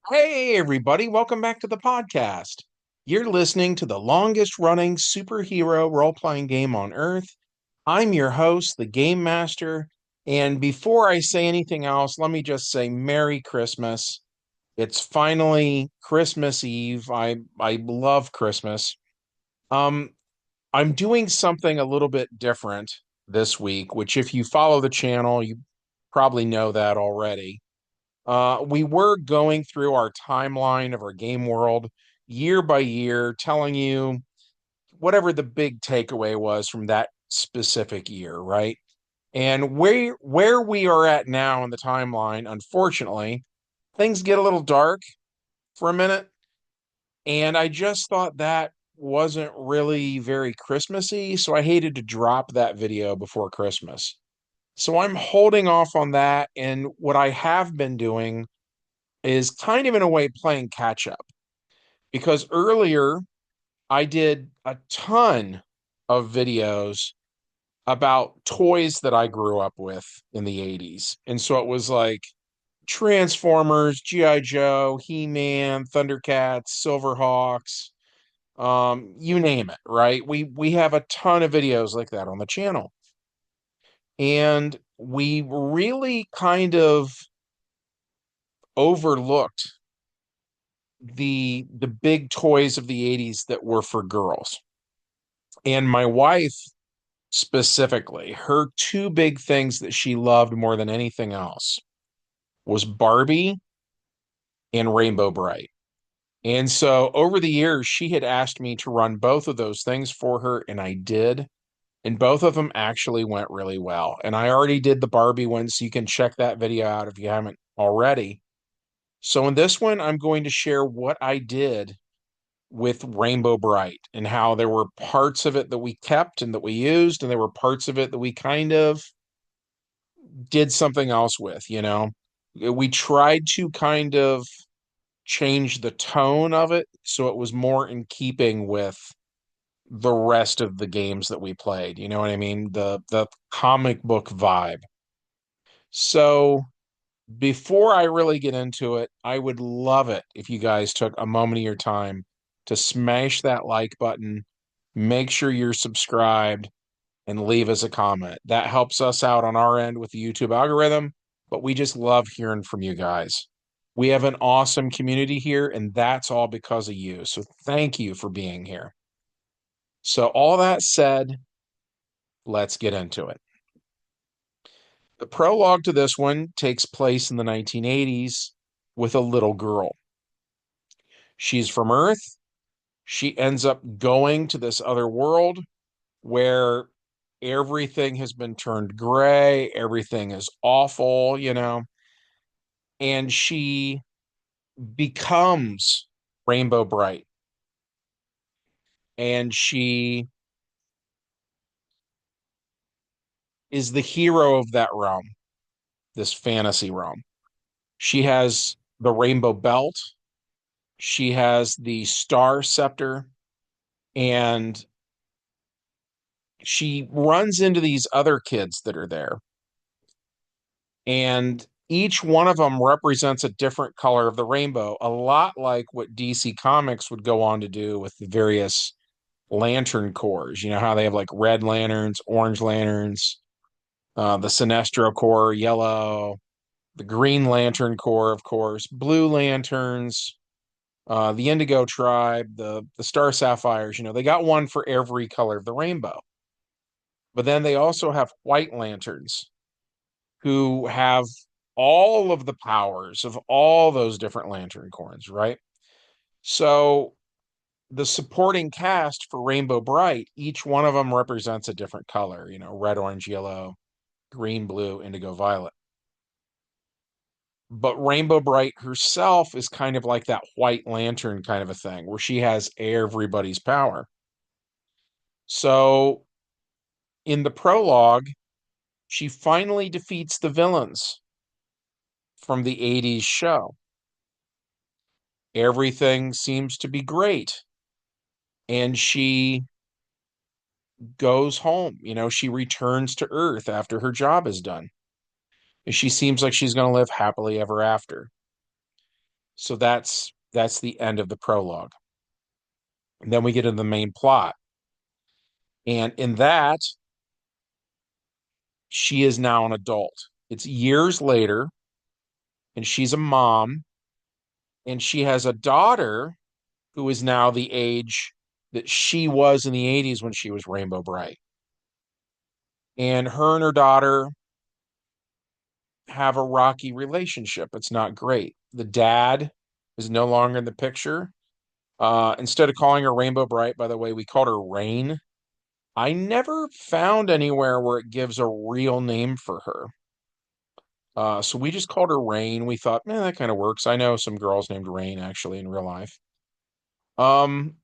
Hey, everybody, welcome back to the podcast. You're listening to the longest running superhero role playing game on Earth. I'm your host, the Game Master. And before I say anything else, let me just say Merry Christmas. It's finally Christmas Eve. I love Christmas. Um, I'm doing something a little bit different this week, which if you follow the channel, you probably know that already. We were going through our timeline of our game world year by year, telling you whatever the big takeaway was from that specific year, right? And where we are at now in the timeline, unfortunately, things get a little dark for a minute, and I just thought that wasn't really very Christmassy, so I hated to drop that video before Christmas. So I'm holding off on that, and what I have been doing is kind of in a way playing catch up because earlier I did a ton of videos about toys that I grew up with in the 80s. And so it was like Transformers, G.I. Joe, He-Man, Thundercats, Silverhawks, you name it, right? We have a ton of videos like that on the channel. And we really kind of overlooked the big toys of the 80s that were for girls. And my wife specifically, her two big things that she loved more than anything else was Barbie and Rainbow Brite. And so over the years, she had asked me to run both of those things for her, and I did. And both of them actually went really well. And I already did the Barbie one, so you can check that video out if you haven't already. So in this one, I'm going to share what I did with Rainbow Brite and how there were parts of it that we kept and that we used, and there were parts of it that we kind of did something else with, you know. We tried to kind of change the tone of it so it was more in keeping with the rest of the games that we played. You know what I mean? The comic book vibe. So before I really get into it, I would love it if you guys took a moment of your time to smash that like button, make sure you're subscribed, and leave us a comment. That helps us out on our end with the YouTube algorithm, but we just love hearing from you guys. We have an awesome community here, and that's all because of you. So thank you for being here. So, all that said, let's get into it. The prologue to this one takes place in the 1980s with a little girl. She's from Earth. She ends up going to this other world where everything has been turned gray, everything is awful, you know, and she becomes Rainbow Brite, and she is the hero of that realm, this fantasy realm. She has the rainbow belt, she has the star scepter, and she runs into these other kids that are there, and each one of them represents a different color of the rainbow, a lot like what DC Comics would go on to do with the various lantern corps. You know how they have like red lanterns, orange lanterns, the Sinestro Corps, yellow, the Green Lantern Corps, of course, blue lanterns, the Indigo Tribe, the Star Sapphires. You know, they got one for every color of the rainbow. But then they also have white lanterns who have all of the powers of all those different lantern corps, right? So the supporting cast for Rainbow Brite, each one of them represents a different color, you know, red, orange, yellow, green, blue, indigo, violet. But Rainbow Brite herself is kind of like that white lantern kind of a thing where she has everybody's power. So in the prologue, she finally defeats the villains from the 80s show. Everything seems to be great. And she goes home. You know, she returns to Earth after her job is done. And she seems like she's going to live happily ever after. So that's the end of the prologue. And then we get into the main plot. And in that, she is now an adult. It's years later, and she's a mom, and she has a daughter who is now the age that she was in the 80s when she was Rainbow Bright. And her and her daughter have a rocky relationship. It's not great. The dad is no longer in the picture. Instead of calling her Rainbow Bright, by the way, we called her Rain. I never found anywhere where it gives a real name for her. So we just called her Rain. We thought, man, that kind of works. I know some girls named Rain actually in real life. Um,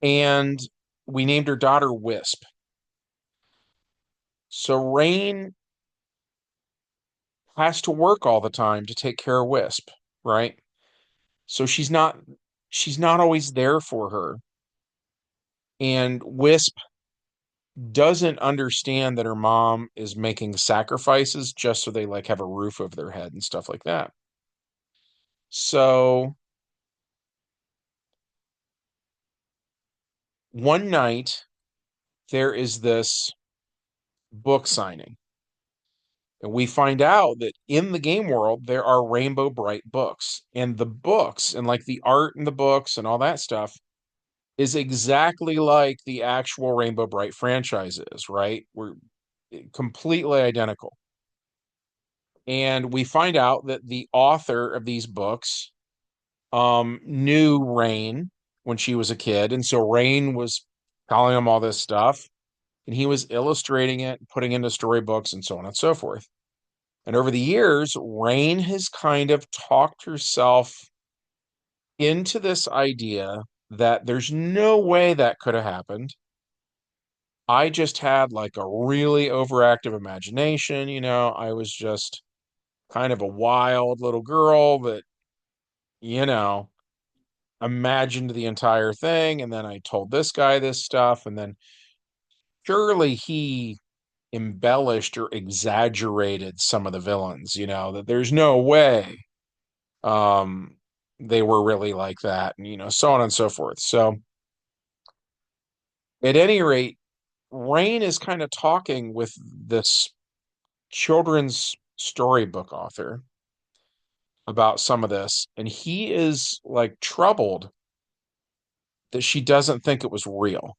and we named her daughter Wisp. So Rain has to work all the time to take care of Wisp, right? So she's not always there for her. And Wisp doesn't understand that her mom is making sacrifices just so they like have a roof over their head and stuff like that. So one night there is this book signing, and we find out that in the game world there are Rainbow Bright books, and the books and like the art in the books and all that stuff is exactly like the actual Rainbow Bright franchise is, right? We're completely identical. And we find out that the author of these books knew Rain when she was a kid. And so Rain was telling him all this stuff, and he was illustrating it, putting into storybooks, and so on and so forth. And over the years, Rain has kind of talked herself into this idea that there's no way that could have happened. I just had like a really overactive imagination. I was just kind of a wild little girl that, you know, imagined the entire thing. And then I told this guy this stuff. And then surely he embellished or exaggerated some of the villains, that there's no way um, they were really like that, and, so on and so forth. So at any rate, Rain is kind of talking with this children's storybook author about some of this, and he is like troubled that she doesn't think it was real.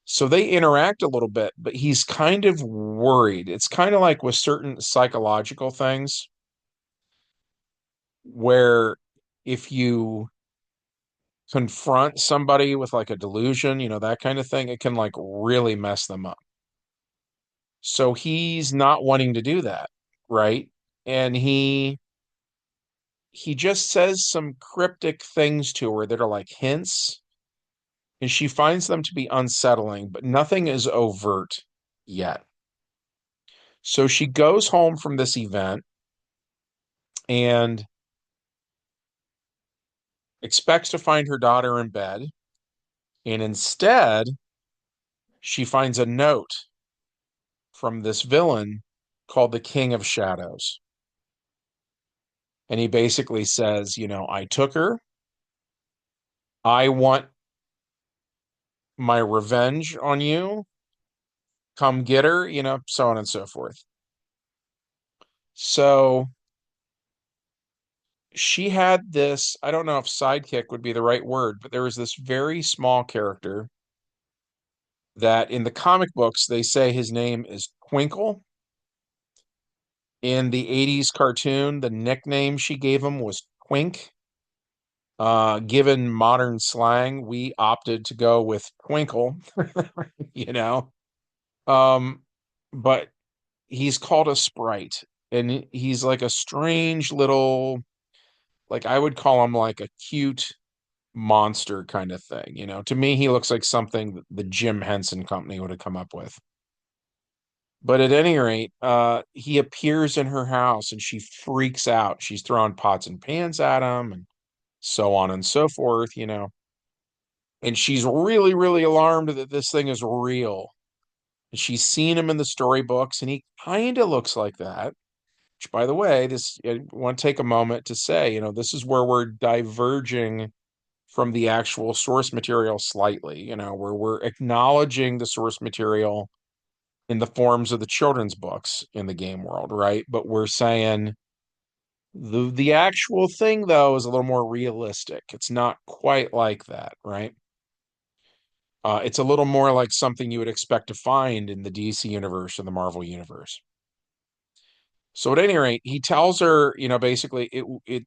So they interact a little bit, but he's kind of worried. It's kind of like with certain psychological things where if you confront somebody with like a delusion, that kind of thing, it can like really mess them up. So he's not wanting to do that, right? And he just says some cryptic things to her that are like hints, and she finds them to be unsettling, but nothing is overt yet. So she goes home from this event and expects to find her daughter in bed. And instead, she finds a note from this villain called the King of Shadows. And he basically says, I took her. I want my revenge on you. Come get her, so on and so forth. So she had this, I don't know if sidekick would be the right word, but there was this very small character that in the comic books, they say his name is Twinkle. In the 80s cartoon, the nickname she gave him was Twink. Given modern slang, we opted to go with Twinkle, you know. Um, but he's called a sprite, and he's like a strange little, like I would call him like a cute monster kind of thing. To me, he looks like something that the Jim Henson Company would have come up with. But at any rate, he appears in her house and she freaks out. She's throwing pots and pans at him and so on and so forth. And she's really, really alarmed that this thing is real. And she's seen him in the storybooks and he kind of looks like that. Which, by the way, this I want to take a moment to say, this is where we're diverging from the actual source material slightly, where we're acknowledging the source material in the forms of the children's books in the game world, right? But we're saying the actual thing though is a little more realistic. It's not quite like that, right? It's a little more like something you would expect to find in the DC universe or the Marvel universe. So at any rate, he tells her, basically it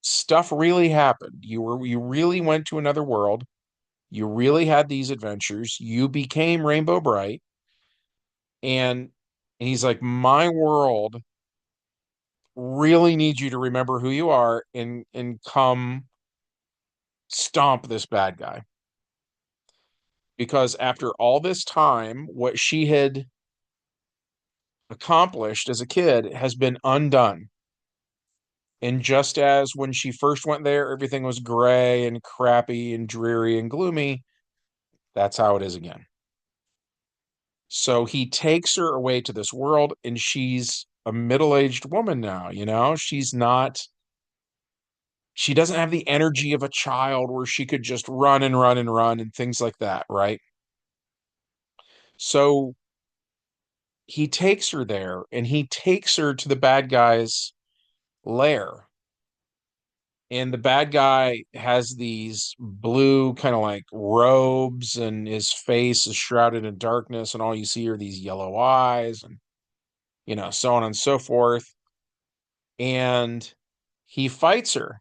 stuff really happened. You really went to another world. You really had these adventures. You became Rainbow Brite, and he's like, my world really needs you to remember who you are and come stomp this bad guy. Because after all this time, what she had accomplished as a kid has been undone. And just as when she first went there, everything was gray and crappy and dreary and gloomy, that's how it is again. So he takes her away to this world, and she's a middle-aged woman now, she doesn't have the energy of a child where she could just run and run and run and things like that, right? So he takes her there and he takes her to the bad guy's lair. And the bad guy has these blue kind of like robes, and his face is shrouded in darkness, and all you see are these yellow eyes, and so on and so forth. And he fights her,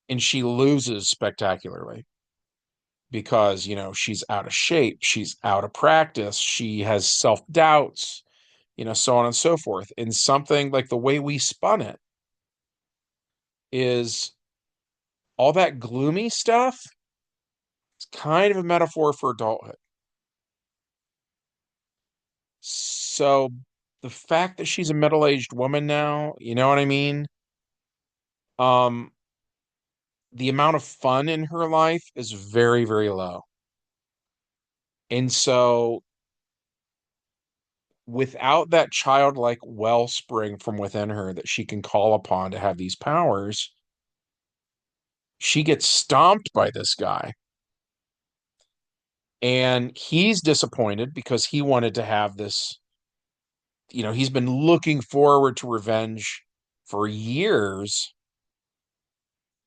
and she loses spectacularly because, she's out of shape, she's out of practice, she has self-doubts, so on and so forth. And something like the way we spun it is all that gloomy stuff. It's kind of a metaphor for adulthood. So the fact that she's a middle-aged woman now, you know what I mean? Um, the amount of fun in her life is very, very low. And so without that childlike wellspring from within her that she can call upon to have these powers, she gets stomped by this guy. And he's disappointed because he wanted to have this, he's been looking forward to revenge for years,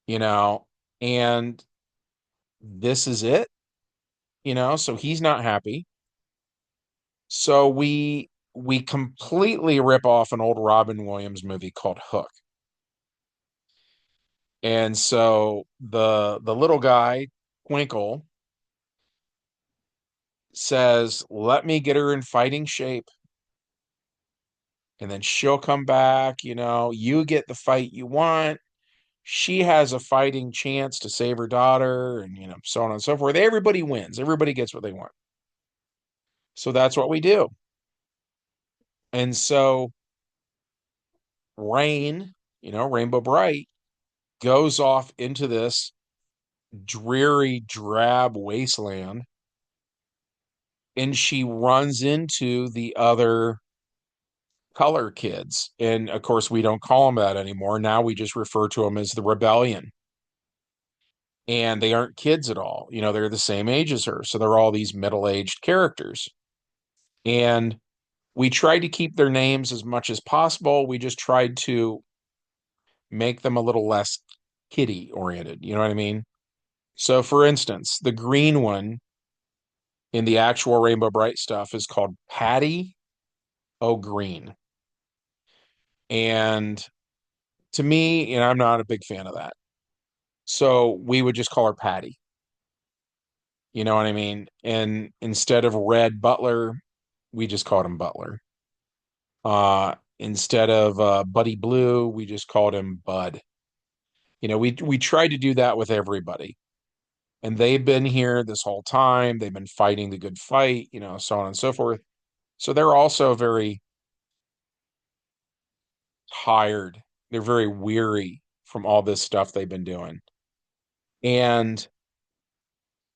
you know, and this is it, so he's not happy. So we completely rip off an old Robin Williams movie called Hook. And so the little guy, Twinkle, says, "Let me get her in fighting shape, and then she'll come back, you get the fight you want. She has a fighting chance to save her daughter," and so on and so forth. Everybody wins. Everybody gets what they want. So that's what we do. And so Rain, Rainbow Brite, goes off into this dreary, drab wasteland, and she runs into the other color kids. And of course, we don't call them that anymore. Now we just refer to them as the rebellion. And they aren't kids at all. They're the same age as her. So they're all these middle-aged characters. And we tried to keep their names as much as possible. We just tried to make them a little less kiddie oriented. You know what I mean? So for instance, the green one in the actual Rainbow Brite stuff is called Patty O'Green. And to me, I'm not a big fan of that. So we would just call her Patty. You know what I mean? And instead of Red Butler, we just called him Butler. Instead of Buddy Blue, we just called him Bud. We tried to do that with everybody. And they've been here this whole time. They've been fighting the good fight, so on and so forth. So they're also very tired. They're very weary from all this stuff they've been doing. And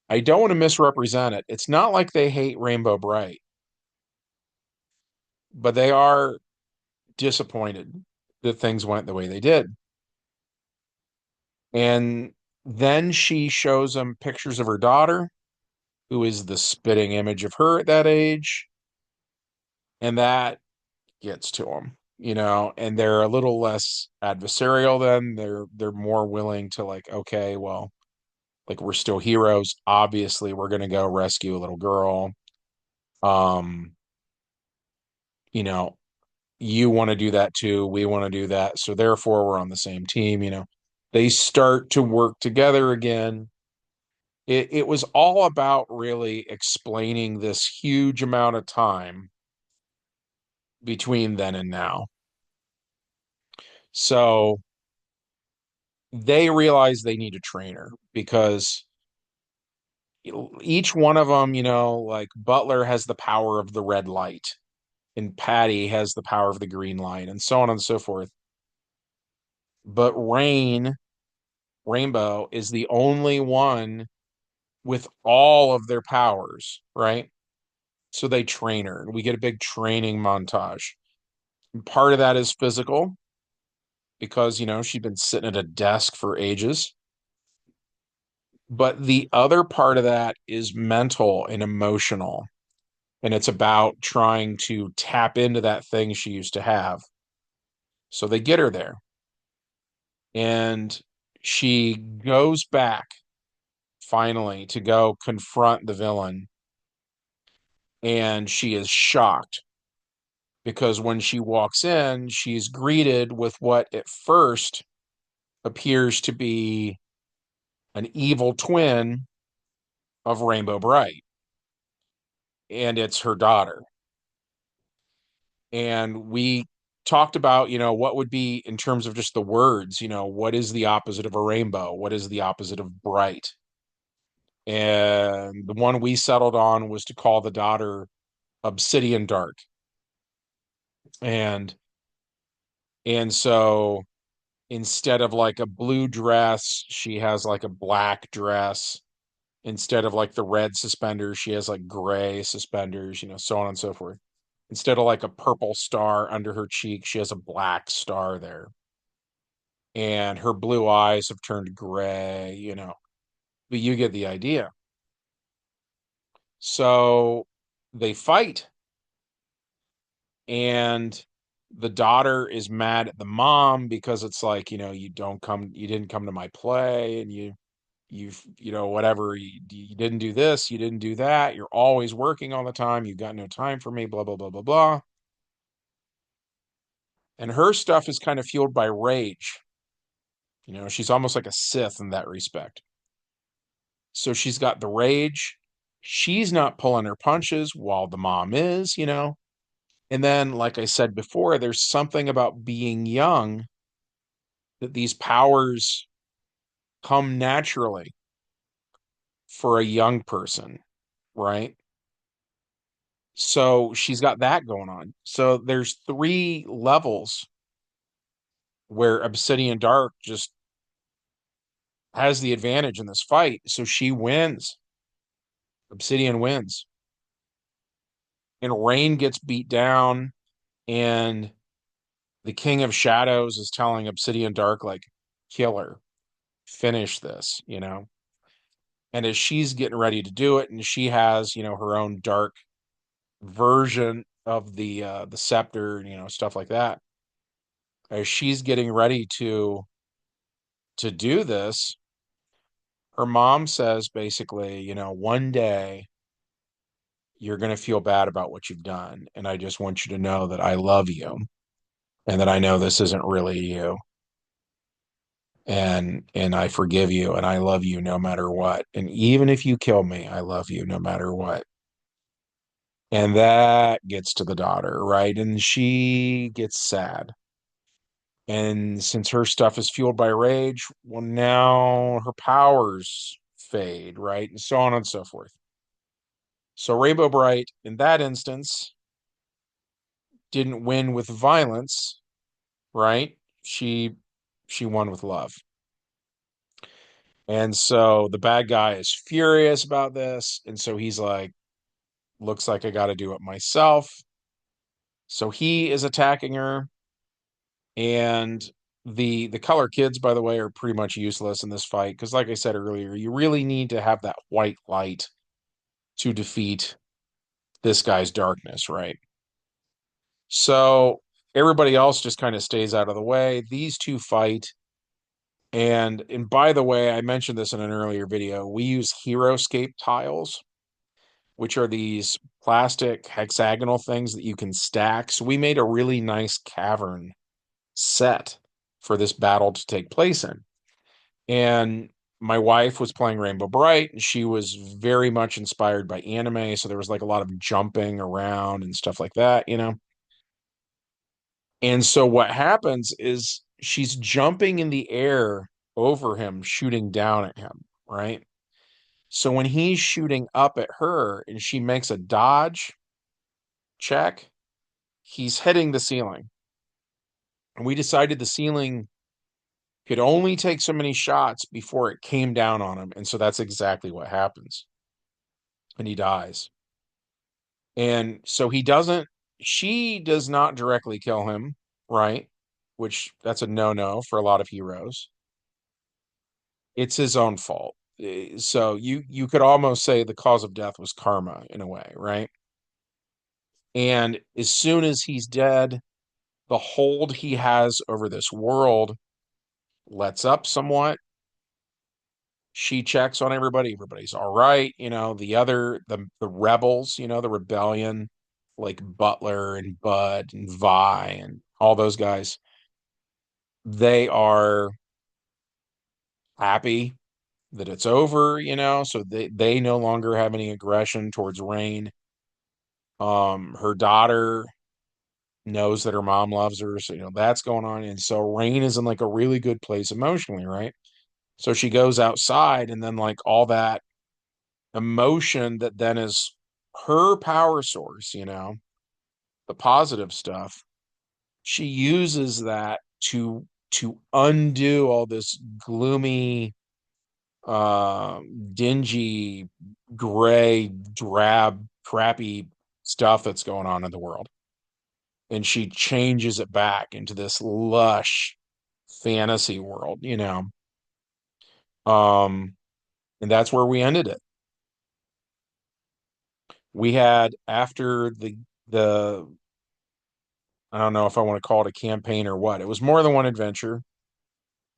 I don't want to misrepresent it. It's not like they hate Rainbow Brite. but they are disappointed that things went the way they did. And then she shows them pictures of her daughter, who is the spitting image of her at that age, and that gets to them, and they're a little less adversarial then. They're more willing to like, okay, well, like we're still heroes. Obviously, we're gonna go rescue a little girl. Um, you know, you want to do that too. We want to do that. So therefore, we're on the same team. They start to work together again. It was all about really explaining this huge amount of time between then and now. So they realize they need a trainer because each one of them, like Butler has the power of the red light and Patty has the power of the green light and so on and so forth. But Rainbow is the only one with all of their powers, right? So they train her and we get a big training montage. And part of that is physical because, she'd been sitting at a desk for ages. But the other part of that is mental and emotional. And it's about trying to tap into that thing she used to have. So they get her there. And she goes back finally to go confront the villain. And she is shocked because when she walks in, she's greeted with what at first appears to be an evil twin of Rainbow Brite. And it's her daughter. And we talked about, what would be in terms of just the words, what is the opposite of a rainbow? What is the opposite of bright? And the one we settled on was to call the daughter Obsidian Dark. And so instead of like a blue dress, she has like a black dress. Instead of like the red suspenders, she has like gray suspenders, so on and so forth. Instead of like a purple star under her cheek, she has a black star there. And her blue eyes have turned gray. But you get the idea. So they fight, and the daughter is mad at the mom because it's like, you didn't come to my play, and whatever, you didn't do this, you didn't do that, you're always working all the time, you've got no time for me, blah, blah, blah, blah, blah. And her stuff is kind of fueled by rage. She's almost like a Sith in that respect. So she's got the rage. She's not pulling her punches while the mom is. And then, like I said before, there's something about being young that these powers come naturally for a young person, right? So she's got that going on. So there's three levels where Obsidian Dark just has the advantage in this fight. So she wins. Obsidian wins. And Rain gets beat down, and the King of Shadows is telling Obsidian Dark, like, kill her, finish this. And as she's getting ready to do it, and she has, her own dark version of the scepter, stuff like that. As she's getting ready to do this, her mom says basically, one day you're going to feel bad about what you've done, and I just want you to know that I love you and that I know this isn't really you. And I forgive you and I love you no matter what. And even if you kill me, I love you no matter what. And that gets to the daughter, right? And she gets sad. And since her stuff is fueled by rage, well, now her powers fade, right? And so on and so forth. So Rainbow Bright, in that instance, didn't win with violence, right? She won with love. And so the bad guy is furious about this. And so he's like, looks like I got to do it myself. So he is attacking her, and the color kids, by the way, are pretty much useless in this fight because, like I said earlier, you really need to have that white light to defeat this guy's darkness, right? So everybody else just kind of stays out of the way. These two fight. And by the way, I mentioned this in an earlier video. We use HeroScape tiles, which are these plastic hexagonal things that you can stack. So we made a really nice cavern set for this battle to take place in. And my wife was playing Rainbow Brite, and she was very much inspired by anime. So there was like a lot of jumping around and stuff like that, you know? And so what happens is she's jumping in the air over him, shooting down at him, right? So when he's shooting up at her and she makes a dodge check, he's hitting the ceiling. And we decided the ceiling could only take so many shots before it came down on him. And so that's exactly what happens. And he dies. And so she does not directly kill him, right? Which that's a no-no for a lot of heroes. It's his own fault. So you could almost say the cause of death was karma in a way, right? And as soon as he's dead, the hold he has over this world lets up somewhat. She checks on everybody. Everybody's all right. The rebels, the rebellion, like Butler and Bud and Vi and all those guys, they are happy that it's over, so they no longer have any aggression towards Rain. Her daughter knows that her mom loves her, so that's going on. And so Rain is in like a really good place emotionally, right? So she goes outside, and then like all that emotion that then is her power source, the positive stuff, she uses that to undo all this gloomy, dingy, gray, drab, crappy stuff that's going on in the world. And she changes it back into this lush fantasy world, Um, and that's where we ended it. We had after the I don't know if I want to call it a campaign or what. It was more than one adventure.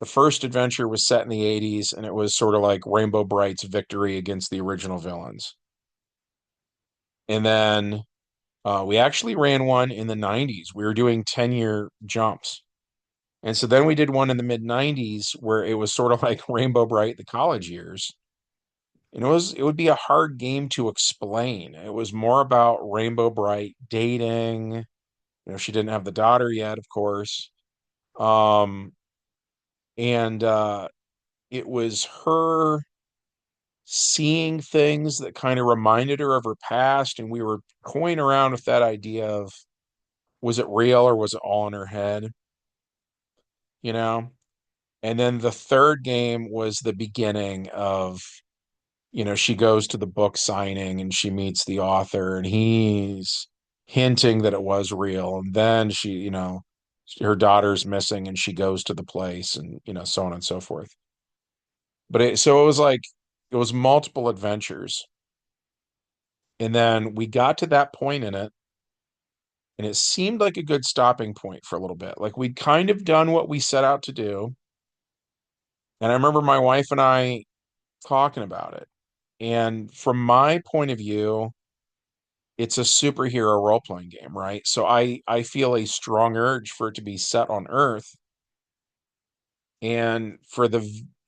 The first adventure was set in the 80s, and it was sort of like Rainbow Bright's victory against the original villains. And then we actually ran one in the 90s. We were doing 10-year jumps. And so then we did one in the mid 90s where it was sort of like Rainbow Bright, the college years. And it would be a hard game to explain. It was more about Rainbow Bright dating. She didn't have the daughter yet, of course. Um, and it was her seeing things that kind of reminded her of her past, and we were toying around with that idea of was it real or was it all in her head, you know? And then the third game was the beginning of, she goes to the book signing and she meets the author, and he's hinting that it was real. And then her daughter's missing and she goes to the place, and, so on and so forth. So it was like, it was multiple adventures. And then we got to that point in it, and it seemed like a good stopping point for a little bit. Like we'd kind of done what we set out to do. And I remember my wife and I talking about it. And from my point of view, it's a superhero role-playing game, right? So I feel a strong urge for it to be set on Earth, and for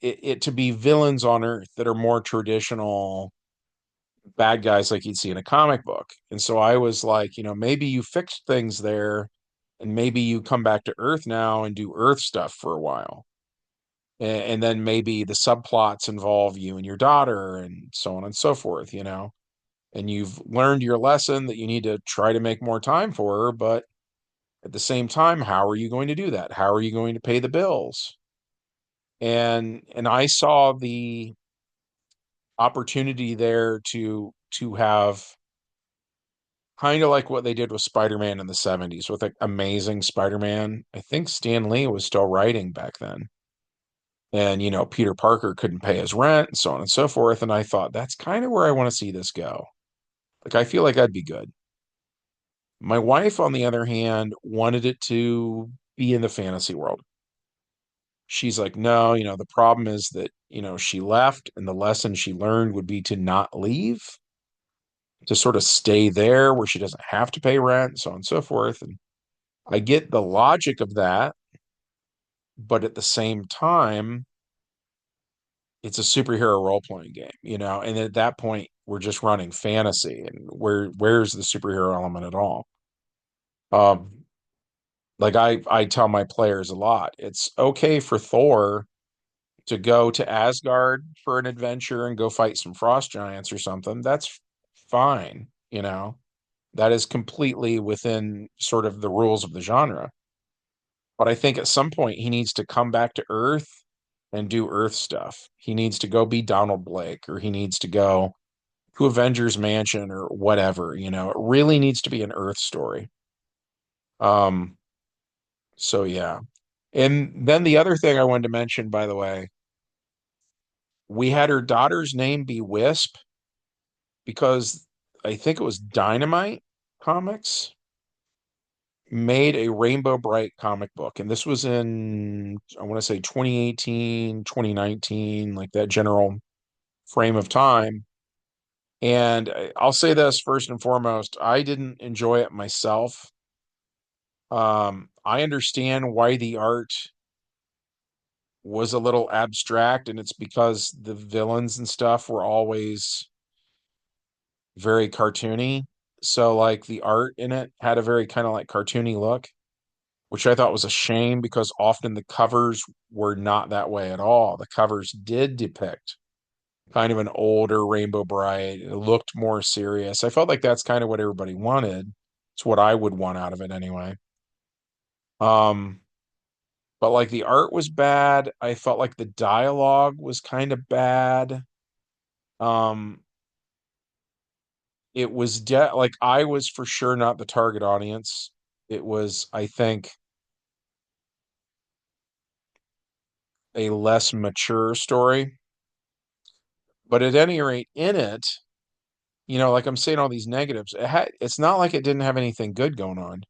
it to be villains on Earth that are more traditional bad guys like you'd see in a comic book. And so I was like, maybe you fixed things there, and maybe you come back to Earth now and do Earth stuff for a while. And then maybe the subplots involve you and your daughter and so on and so forth, and you've learned your lesson that you need to try to make more time for her. But at the same time, how are you going to do that? How are you going to pay the bills? And I saw the opportunity there to have Kind of like what they did with Spider-Man in the 70s with like Amazing Spider-Man. I think Stan Lee was still writing back then. And, Peter Parker couldn't pay his rent and so on and so forth. And I thought, that's kind of where I want to see this go. Like, I feel like I'd be good. My wife, on the other hand, wanted it to be in the fantasy world. She's like, no, the problem is that, she left and the lesson she learned would be to not leave, to sort of stay there where she doesn't have to pay rent, so on and so forth. And I get the logic of that, but at the same time, it's a superhero role-playing game, and at that point, we're just running fantasy, and where's the superhero element at all? Um, like I tell my players a lot, it's okay for Thor to go to Asgard for an adventure and go fight some frost giants or something. That's fine, that is completely within sort of the rules of the genre. But I think at some point he needs to come back to Earth and do Earth stuff. He needs to go be Donald Blake, or he needs to go to Avengers Mansion or whatever, It really needs to be an Earth story. Um, so yeah. And then the other thing I wanted to mention, by the way, we had her daughter's name be Wisp because I think it was Dynamite Comics made a Rainbow Bright comic book. And this was in, I want to say 2018, 2019, like that general frame of time. And I'll say this first and foremost, I didn't enjoy it myself. I understand why the art was a little abstract, and it's because the villains and stuff were always very cartoony. So like the art in it had a very kind of like cartoony look, which I thought was a shame because often the covers were not that way at all. The covers did depict kind of an older Rainbow Bright. It looked more serious. I felt like that's kind of what everybody wanted. It's what I would want out of it anyway. Um, but like the art was bad. I felt like the dialogue was kind of bad. Um, it was like I was for sure not the target audience. It was, I think, a less mature story. But at any rate, in it, like I'm saying all these negatives, it's not like it didn't have anything good going on.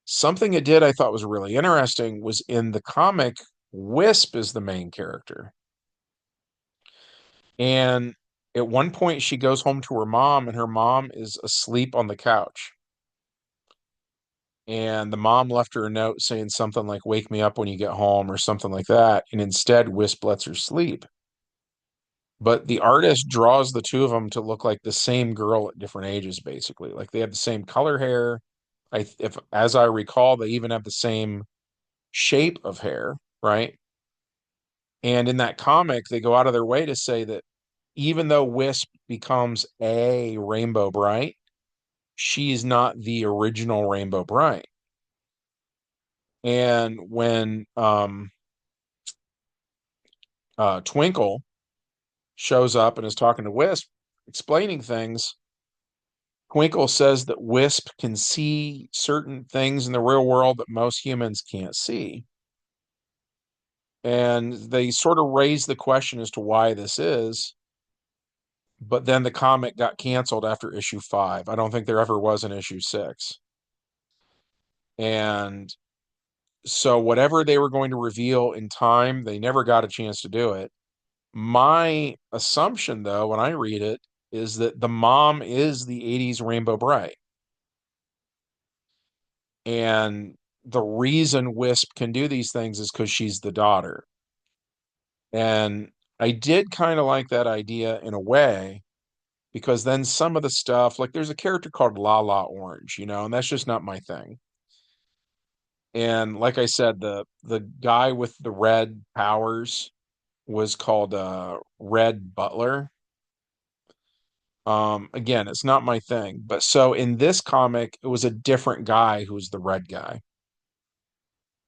Something it did I thought was really interesting was in the comic, Wisp is the main character. And at one point, she goes home to her mom, and her mom is asleep on the couch. And the mom left her a note saying something like, "Wake me up when you get home," or something like that. And instead, Wisp lets her sleep. But the artist draws the two of them to look like the same girl at different ages, basically. Like they have the same color hair. If as I recall, they even have the same shape of hair, right? And in that comic, they go out of their way to say that even though Wisp becomes a Rainbow Bright, she's not the original Rainbow Bright. And when Twinkle shows up and is talking to Wisp, explaining things, Twinkle says that Wisp can see certain things in the real world that most humans can't see. And they sort of raise the question as to why this is. But then the comic got canceled after issue 5. I don't think there ever was an issue 6. And so whatever they were going to reveal in time, they never got a chance to do it. My assumption, though, when I read it, is that the mom is the 80s Rainbow Bright. And the reason Wisp can do these things is because she's the daughter. And I did kind of like that idea in a way, because then some of the stuff, like there's a character called La La Orange, and that's just not my thing. And like I said, the guy with the red powers was called Red Butler. Again, it's not my thing. But so in this comic, it was a different guy who was the red guy.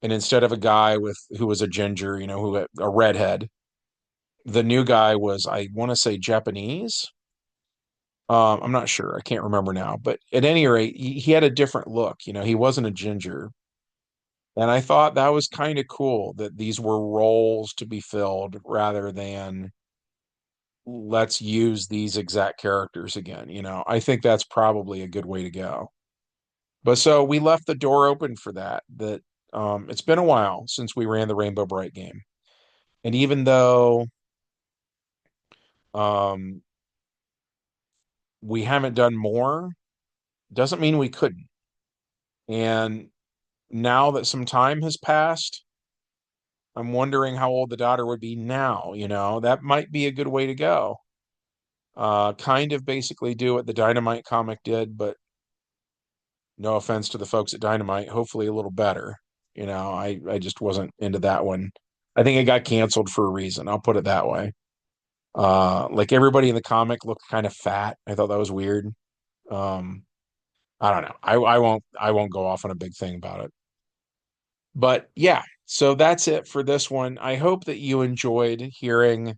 And instead of a guy who was a ginger, who had a redhead, the new guy was, I want to say, Japanese. I'm not sure. I can't remember now. But at any rate, he had a different look. He wasn't a ginger. And I thought that was kind of cool that these were roles to be filled rather than let's use these exact characters again. I think that's probably a good way to go. But so we left the door open for that it's been a while since we ran the Rainbow Bright game. And even though um we haven't done more, doesn't mean we couldn't. And now that some time has passed, I'm wondering how old the daughter would be now. That might be a good way to go. Kind of basically do what the Dynamite comic did, but no offense to the folks at Dynamite, hopefully a little better. I just wasn't into that one. I think it got canceled for a reason. I'll put it that way. Like everybody in the comic looked kind of fat. I thought that was weird. Um, I don't know. I won't go off on a big thing about it. But yeah, so that's it for this one. I hope that you enjoyed hearing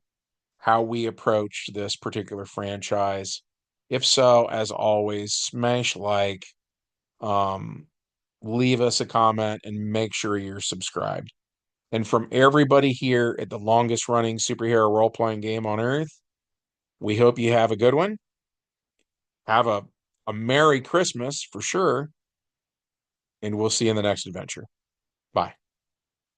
how we approach this particular franchise. If so, as always, smash like, um, leave us a comment, and make sure you're subscribed. And from everybody here at the longest running superhero role playing game on earth, we hope you have a good one. Have a Merry Christmas for sure. And we'll see you in the next adventure. Bye.